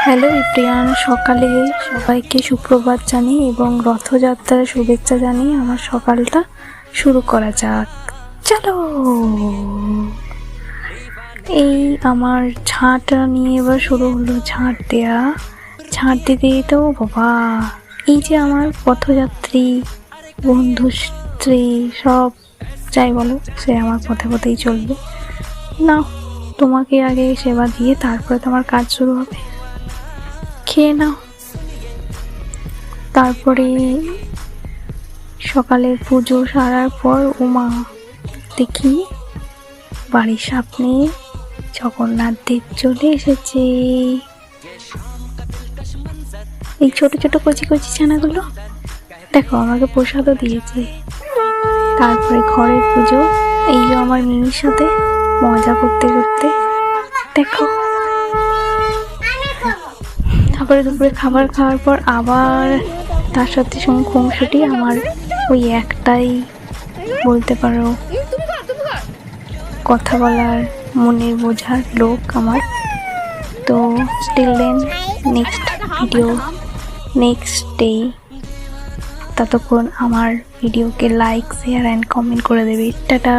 Hello everyone, সকালে সবাইকে সুপ্রভাত জানিয়ে এবং রথযাত্রার শুভেচ্ছা জানিয়ে আমার সকালটা শুরু করা যাক। চলো, এই আমার ঝাঁটটা নিয়ে এবার শুরু হলো ঝাঁট দেয়া। ঝাঁট দিতে তো বাবা, এই যে আমার পথযাত্রী বন্ধু স্ত্রী সব যাই বলো, সে আমার পথে পথেই চলবে না। তোমাকে আগে সেবা দিয়ে তারপরে তোমার কাজ শুরু হবে। খেয়ে নাও। তারপরে সকালের পুজো সারার পর উমা দেখি বাড়ির সামনে জগন্নাথ দেব চলে এসেছে। এই ছোট ছোট কচি কচি ছানাগুলো দেখো, আমাকে প্রসাদও দিয়েছে। তারপরে ঘরের পুজো, এই যে আমার মিমির সাথে মজা করতে করতে দেখো। তারপরে দুপুরে খাবার খাওয়ার পর আবার তার সাথে খুনসুটি। আমার ওই একটাই বলতে পারো কথা বলার মনের বোঝার লোক আমার। তো still then next video next day, ততক্ষণ আমার ভিডিওকে লাইক শেয়ার অ্যান্ড কমেন্ট করে দেবে। টাটা।